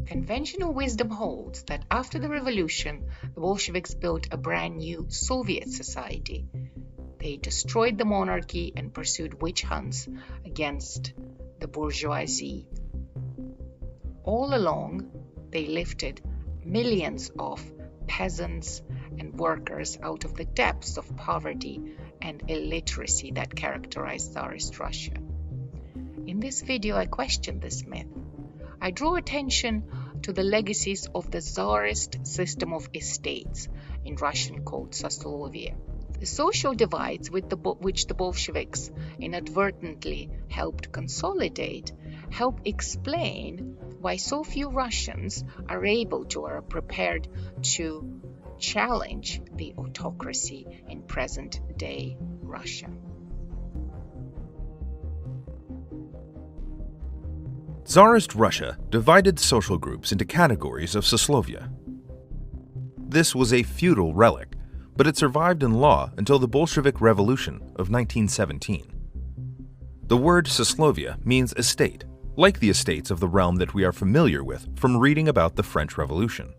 Conventional wisdom holds that after the revolution, the Bolsheviks built a brand new Soviet society. They destroyed the monarchy and pursued witch hunts against the bourgeoisie. All along, they lifted millions of peasants and workers out of the depths of poverty and illiteracy that characterized Tsarist Russia. In this video, I question this myth. I draw attention to the legacies of the Tsarist system of estates, in Russian called Soslovie. The social divides which the Bolsheviks inadvertently helped consolidate help explain why so few Russians are able to or are prepared to challenge the autocracy in present-day Russia. Tsarist Russia divided social groups into categories of Soslovia. This was a feudal relic, but it survived in law until the Bolshevik Revolution of 1917. The word Soslovia means estate, like the estates of the realm that we are familiar with from reading about the French Revolution.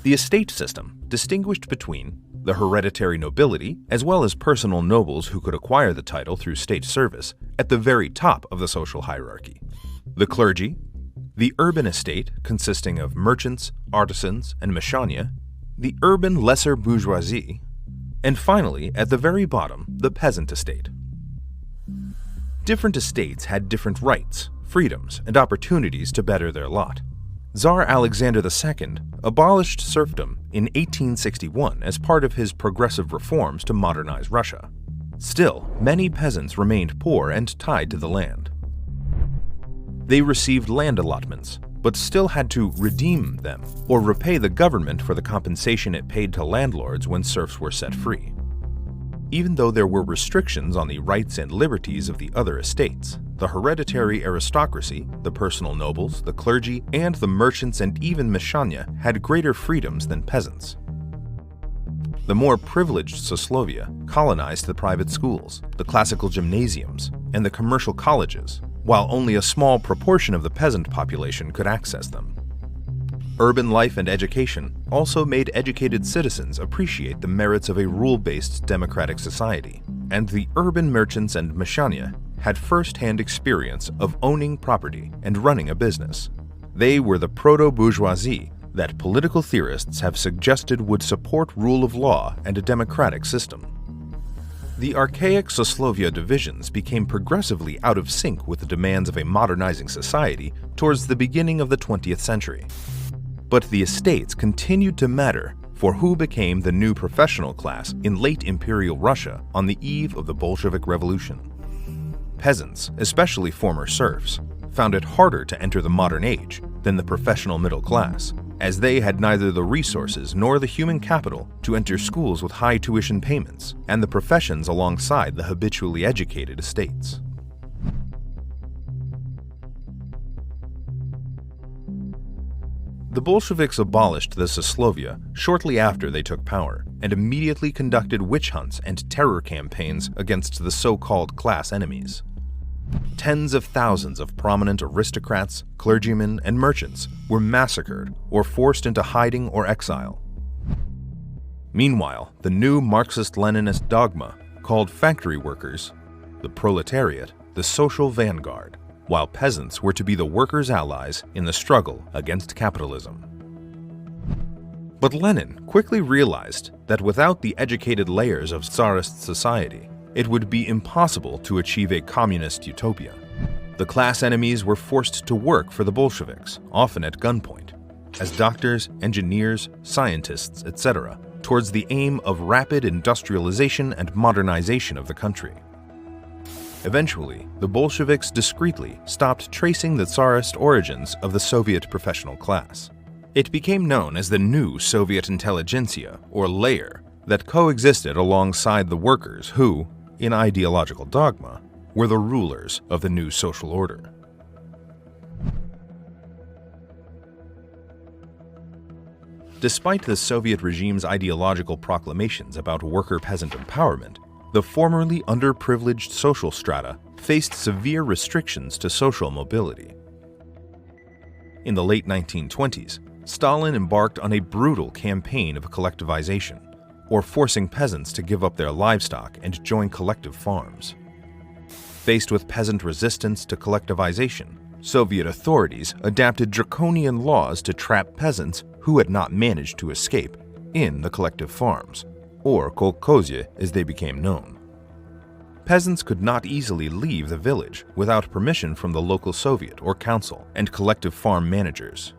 The estate system distinguished between the hereditary nobility as well as personal nobles who could acquire the title through state service at the very top of the social hierarchy, the clergy, the urban estate consisting of merchants, artisans, and meshania, the urban lesser bourgeoisie, and finally, at the very bottom, the peasant estate. Different estates had different rights, freedoms, and opportunities to better their lot. Tsar Alexander II abolished serfdom in 1861 as part of his progressive reforms to modernize Russia. Still, many peasants remained poor and tied to the land. They received land allotments, but still had to redeem them or repay the government for the compensation it paid to landlords when serfs were set free. Even though there were restrictions on the rights and liberties of the other estates, the hereditary aristocracy, the personal nobles, the clergy, and the merchants and even meshania had greater freedoms than peasants. The more privileged Soslovia colonized the private schools, the classical gymnasiums, and the commercial colleges, while only a small proportion of the peasant population could access them. Urban life and education also made educated citizens appreciate the merits of a rule-based democratic society, and the urban merchants and meshania had first-hand experience of owning property and running a business. They were the proto-bourgeoisie that political theorists have suggested would support rule of law and a democratic system. The archaic Soslovia divisions became progressively out of sync with the demands of a modernizing society towards the beginning of the 20th century. But the estates continued to matter for who became the new professional class in late Imperial Russia on the eve of the Bolshevik Revolution. Peasants, especially former serfs, found it harder to enter the modern age than the professional middle class, as they had neither the resources nor the human capital to enter schools with high tuition payments and the professions alongside the habitually educated estates. The Bolsheviks abolished the Soslovia shortly after they took power and immediately conducted witch hunts and terror campaigns against the so-called class enemies. Tens of thousands of prominent aristocrats, clergymen, and merchants were massacred or forced into hiding or exile. Meanwhile, the new Marxist-Leninist dogma called factory workers the proletariat the social vanguard, while peasants were to be the workers' allies in the struggle against capitalism. But Lenin quickly realized that without the educated layers of Tsarist society, it would be impossible to achieve a communist utopia. The class enemies were forced to work for the Bolsheviks, often at gunpoint, as doctors, engineers, scientists, etc., towards the aim of rapid industrialization and modernization of the country. Eventually, the Bolsheviks discreetly stopped tracing the Tsarist origins of the Soviet professional class. It became known as the new Soviet intelligentsia, or layer, that coexisted alongside the workers who, in ideological dogma, were the rulers of the new social order. Despite the Soviet regime's ideological proclamations about worker-peasant empowerment, the formerly underprivileged social strata faced severe restrictions to social mobility. In the late 1920s, Stalin embarked on a brutal campaign of collectivization, or forcing peasants to give up their livestock and join collective farms. Faced with peasant resistance to collectivization, Soviet authorities adapted draconian laws to trap peasants who had not managed to escape in the collective farms, or kolkhozy as they became known. Peasants could not easily leave the village without permission from the local Soviet or council and collective farm managers.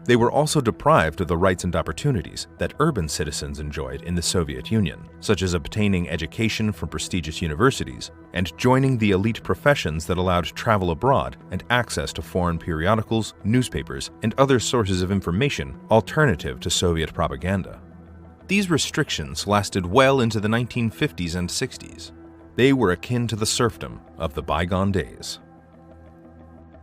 They were also deprived of the rights and opportunities that urban citizens enjoyed in the Soviet Union, such as obtaining education from prestigious universities and joining the elite professions that allowed travel abroad and access to foreign periodicals, newspapers, and other sources of information alternative to Soviet propaganda. These restrictions lasted well into the 1950s and 60s. They were akin to the serfdom of the bygone days.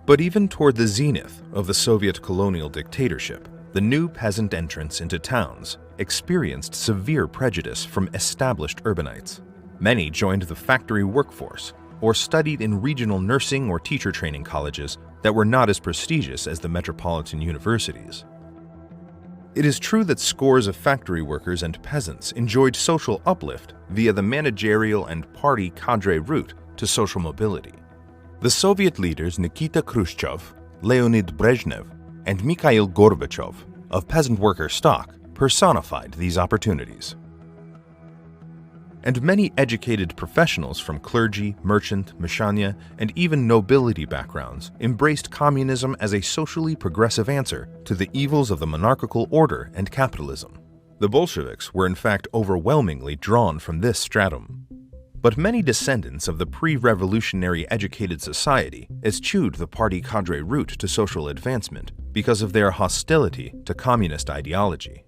But even toward the zenith of the Soviet colonial dictatorship, the new peasant entrants into towns experienced severe prejudice from established urbanites. Many joined the factory workforce or studied in regional nursing or teacher training colleges that were not as prestigious as the metropolitan universities. It is true that scores of factory workers and peasants enjoyed social uplift via the managerial and party cadre route to social mobility. The Soviet leaders Nikita Khrushchev, Leonid Brezhnev, and Mikhail Gorbachev of peasant worker stock personified these opportunities. And many educated professionals from clergy, merchant, meshania, and even nobility backgrounds embraced communism as a socially progressive answer to the evils of the monarchical order and capitalism. The Bolsheviks were in fact overwhelmingly drawn from this stratum. But many descendants of the pre-revolutionary educated society eschewed the party cadre route to social advancement because of their hostility to communist ideology.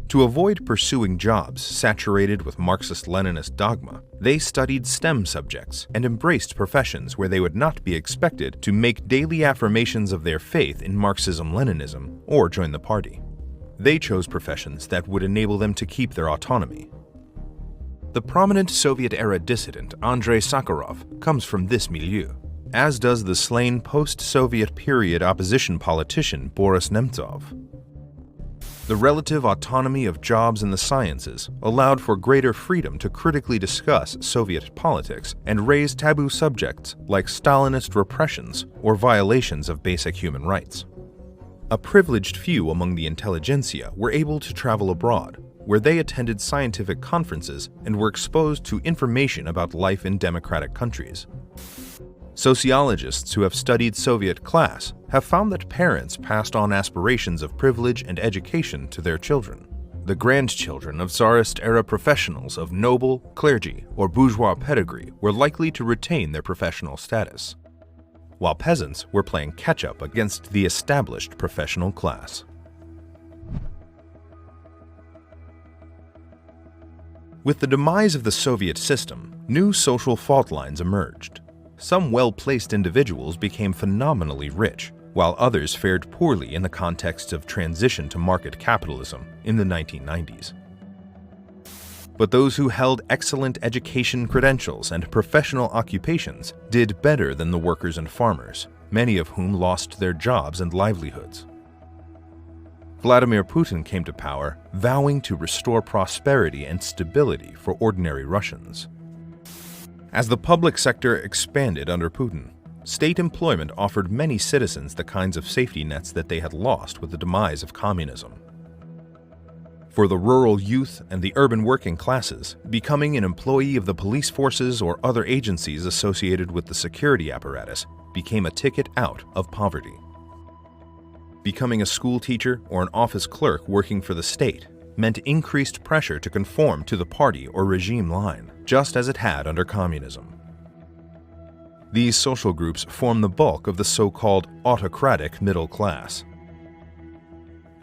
To avoid pursuing jobs saturated with Marxist-Leninist dogma, they studied STEM subjects and embraced professions where they would not be expected to make daily affirmations of their faith in Marxism-Leninism or join the party. They chose professions that would enable them to keep their autonomy. The prominent Soviet-era dissident Andrei Sakharov comes from this milieu, as does the slain post-Soviet period opposition politician Boris Nemtsov. The relative autonomy of jobs in the sciences allowed for greater freedom to critically discuss Soviet politics and raise taboo subjects like Stalinist repressions or violations of basic human rights. A privileged few among the intelligentsia were able to travel abroad, where they attended scientific conferences and were exposed to information about life in democratic countries. Sociologists who have studied Soviet class have found that parents passed on aspirations of privilege and education to their children. The grandchildren of Tsarist-era professionals of noble, clergy, or bourgeois pedigree were likely to retain their professional status, while peasants were playing catch-up against the established professional class. With the demise of the Soviet system, new social fault lines emerged. Some well-placed individuals became phenomenally rich, while others fared poorly in the context of transition to market capitalism in the 1990s. But those who held excellent education credentials and professional occupations did better than the workers and farmers, many of whom lost their jobs and livelihoods. Vladimir Putin came to power, vowing to restore prosperity and stability for ordinary Russians. As the public sector expanded under Putin, state employment offered many citizens the kinds of safety nets that they had lost with the demise of communism. For the rural youth and the urban working classes, becoming an employee of the police forces or other agencies associated with the security apparatus became a ticket out of poverty. Becoming a school teacher or an office clerk working for the state meant increased pressure to conform to the party or regime line, just as it had under communism. These social groups form the bulk of the so-called autocratic middle class.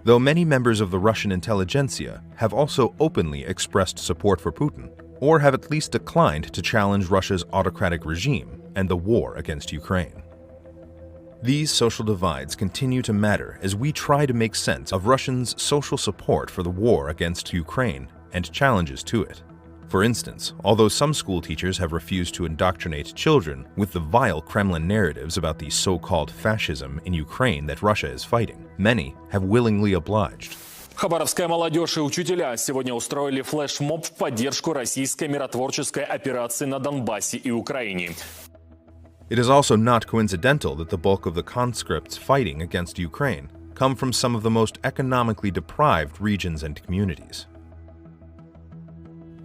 Though many members of the Russian intelligentsia have also openly expressed support for Putin, or have at least declined to challenge Russia's autocratic regime and the war against Ukraine. These social divides continue to matter as we try to make sense of Russians' social support for the war against Ukraine and challenges to it. For instance, although some school teachers have refused to indoctrinate children with the vile Kremlin narratives about the so-called fascism in Ukraine that Russia is fighting, many have willingly obliged. Хабаровская молодежь и учителя сегодня устроили флешмоб в поддержку российской миротворческой операции на Донбассе и Украине. It is also not coincidental that the bulk of the conscripts fighting against Ukraine come from some of the most economically deprived regions and communities.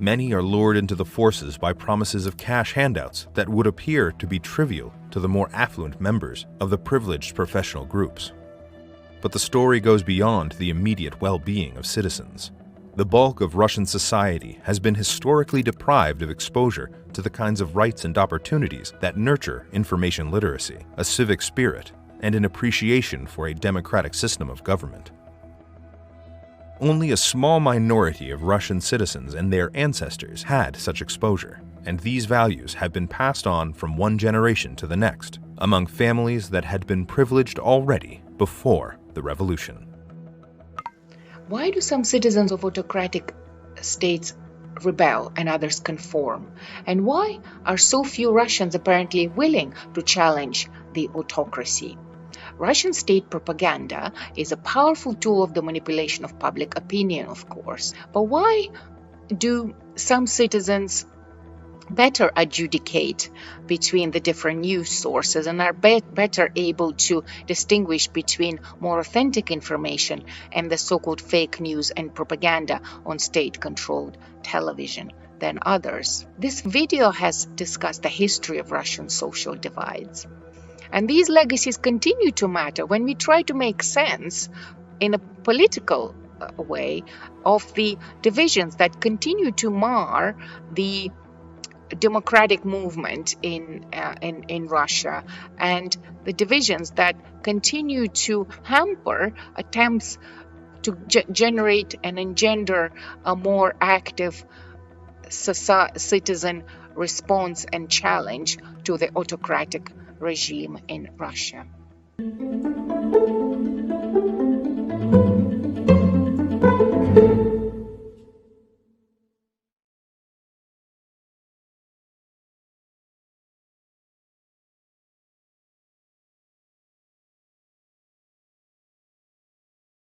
Many are lured into the forces by promises of cash handouts that would appear to be trivial to the more affluent members of the privileged professional groups. But the story goes beyond the immediate well-being of citizens. The bulk of Russian society has been historically deprived of exposure to the kinds of rights and opportunities that nurture information literacy, a civic spirit, and an appreciation for a democratic system of government. Only a small minority of Russian citizens and their ancestors had such exposure, and these values have been passed on from one generation to the next, among families that had been privileged already before the revolution. Why do some citizens of autocratic states rebel and others conform? And why are so few Russians apparently willing to challenge the autocracy? Russian state propaganda is a powerful tool of the manipulation of public opinion, of course. But why do some citizens better adjudicate between the different news sources and are better able to distinguish between more authentic information and the so-called fake news and propaganda on state-controlled television than others? This video has discussed the history of Russian social divides. And these legacies continue to matter when we try to make sense in a political way of the divisions that continue to mar the democratic movement in Russia, and the divisions that continue to hamper attempts to generate and engender a more active citizen response and challenge to the autocratic regime in Russia.